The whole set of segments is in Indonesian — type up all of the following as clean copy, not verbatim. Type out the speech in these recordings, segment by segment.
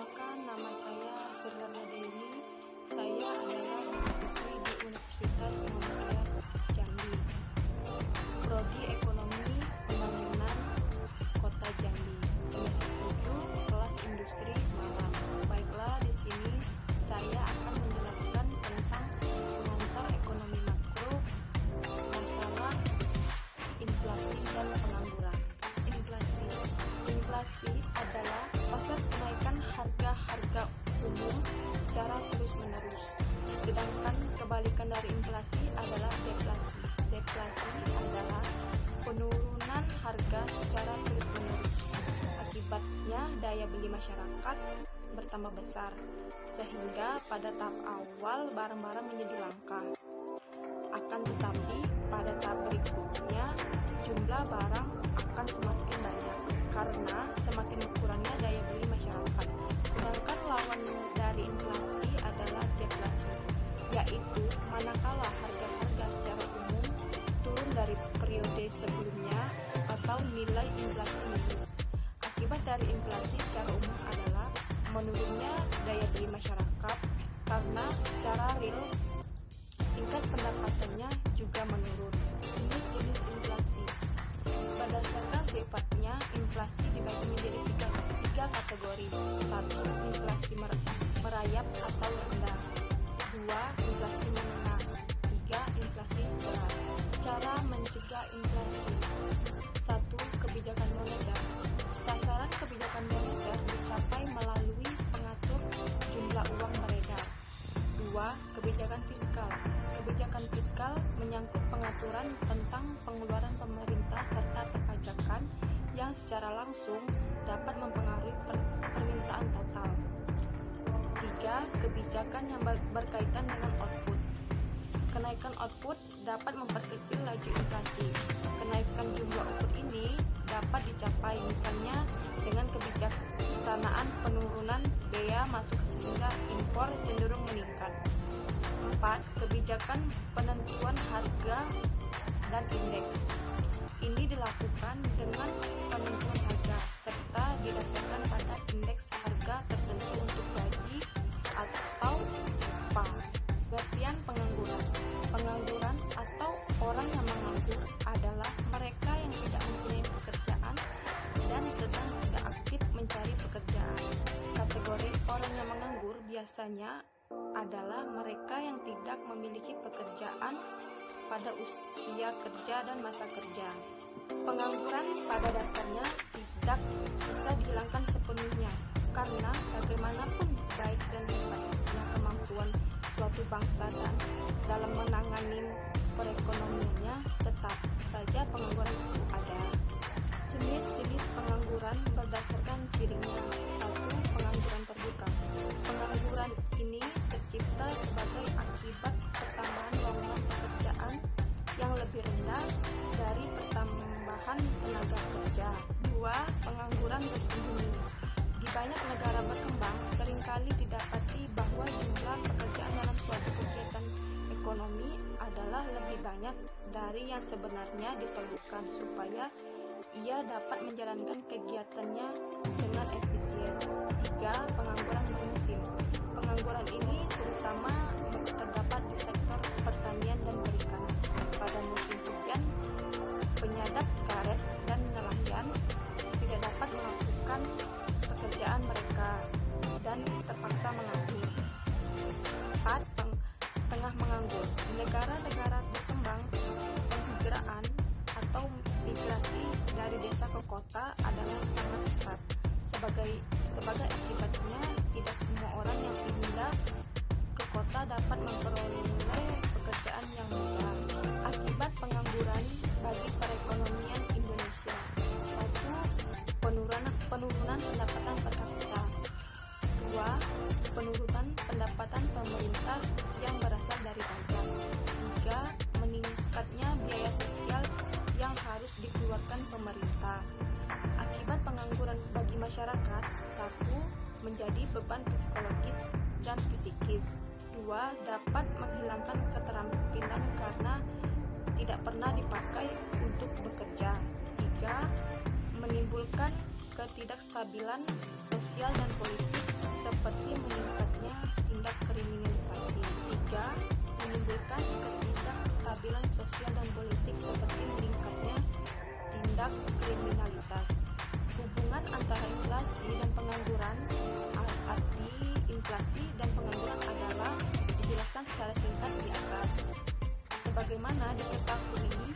Perkenalkan, nama saya Suryana Dewi. Saya adalah mahasiswi di Universitas Muhammadiyah Jambi, Prodi Ekonomi Pembangunan Kota Jambi, semester 7, kelas Industri Malang. Baiklah, di sini saya akan menjelaskan tentang pengantar ekonomi makro, masalah inflasi dan pengangguran. Inflasi adalah proses kenaikan harga-harga umum secara terus-menerus. Sedangkan kebalikan dari inflasi adalah deflasi. Deflasi adalah penurunan harga secara terus-menerus. Akibatnya daya beli masyarakat bertambah besar, sehingga pada tahap awal barang-barang menjadi langka. Akan tetapi pada tahap berikutnya jumlah barang akan semakin banyak karena semakin berkurangnya daya beli masyarakat. Sedangkan lawan dari inflasi adalah deflasi, yaitu manakala harga-harga secara umum turun dari periode sebelumnya atau nilai inflasi minus. Akibat dari inflasi secara umum adalah menurunnya daya beli masyarakat karena secara real tingkat pendapatannya juga menurun. Jenis-jenis inflasi. Berdasarkan sifatnya, inflasi dibagi menjadi tiga kategori. 1. Inflasi merayap atau rendah. 2. Inflasi menengah. 3. Inflasi berat. Cara mencegah inflasi. 1. Kebijakan moneter. Sasaran kebijakan moneter dicapai melalui pengatur jumlah uang beredar. 2. Kebijakan fiskal. Kebijakan fiskal menyangkut pengaturan tentang pengeluaran pemerintah serta perpajakan yang secara langsung dapat mempengaruhi permintaan total. 3. Kebijakan yang berkaitan dengan output. Kenaikan output dapat memperkecil laju inflasi. Kenaikan jumlah output ini dapat dicapai misalnya dengan kebijaksanaan penurunan bea masuk sehingga impor cenderung meningkat. 4. Kebijakan penentuan harga dan indeks. Ini dilakukan dengan penentuan harga serta didasarkan pada indeks harga tertentu untuk gaji atau upah. Pengertian pengangguran. Pengangguran atau orang yang menganggur adalah mereka yang tidak mempunyai pekerjaan dan sedang tidak aktif mencari pekerjaan. Kategori orang yang menganggur biasanya adalah mereka yang tidak memiliki pekerjaan pada usia kerja dan masa kerja. Pengangguran pada dasarnya tidak bisa dihilangkan sepenuhnya karena bagaimanapun baik dan hebatnya kemampuan suatu bangsa dan dalam menangani perekonomiannya, tetap saja pengangguran itu ada. Jenis-jenis pengangguran berdasarkan cirinya. 1. Pengangguran terbuka. Pengangguran ini tercipta sebagai akibat pertambahan lowongan pekerjaan yang lebih rendah dari pertambahan tenaga kerja. 2. Pengangguran bersembunyi. Di banyak negara berkembang, seringkali didapati bahwa jumlah pekerjaan dalam suatu kegiatan ekonomi adalah lebih banyak dari yang sebenarnya diperlukan supaya ia dapat menjalankan kegiatannya dengan efisien. 3. Pengangguran bermusim. Pengangguran ini terutama terdapat di sektor pertanian dan perikanan. Pada musim hujan, penyadap karet dan nelayan tidak dapat melakukan pekerjaan mereka dan terpaksa menganggur. 4. Tengah menganggur. Di negara-negara berkembang, penghijraan atau migrasi dari desa ke kota adalah sangat besar. Sebagai akibatnya, tidak semua orang yang pindah ke kota dapat memperoleh pekerjaan yang mudah. Akibat pengangguran bagi perekonomian Indonesia. 1. Penurunan pendapatan per kapita. 2. Penurunan pendapatan pemerintah yang berasal dari pajak. 3. Meningkatnya biaya sosial yang harus dikeluarkan pemerintah. Akibat pengangguran bagi masyarakat. 1. Menjadi beban psikologis dan psikis. 2. Dapat menghilangkan keterampilan karena tidak pernah dipakai untuk bekerja. 3. Menimbulkan ketidakstabilan sosial dan politik kestabilan sosial dan politik seperti meningkatnya tindak kriminalitas. Hubungan antara inflasi dan pengangguran. Arti inflasi dan pengangguran adalah dijelaskan secara singkat di atas. Sebagaimana diketahui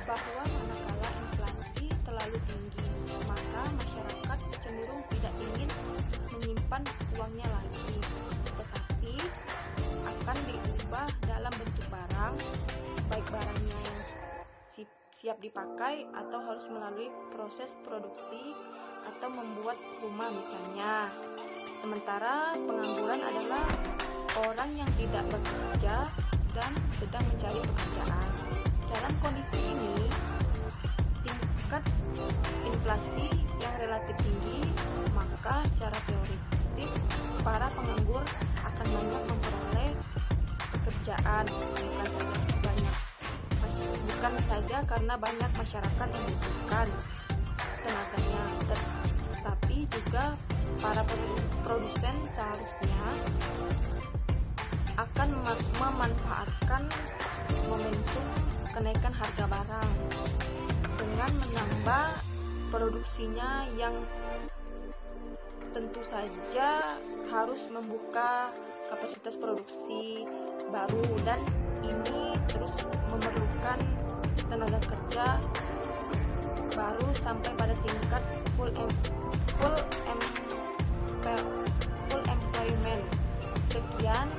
bahwa manakala inflasi terlalu tinggi, maka masyarakat cenderung tidak ingin menyimpan uangnya lagi, tetapi akan diubah dalam bentuk barang, baik barangnya yang siap dipakai atau harus melalui proses produksi atau membuat rumah misalnya. Sementara pengangguran adalah orang yang tidak bekerja dan sedang mencari pekerjaan. Dalam kondisi ini, tingkat inflasi yang relatif tinggi, maka secara teoritis para penganggur akan banyak memperoleh pekerjaan, bukan saja karena banyak masyarakat membutuhkan tenaganya, tetapi juga para produsen seharusnya akan memanfaatkan momentum kenaikan harga barang dengan menambah produksinya yang tentu saja harus membuka kapasitas produksi baru, dan ini terus memerlukan tenaga kerja baru sampai pada tingkat full employment. Sekian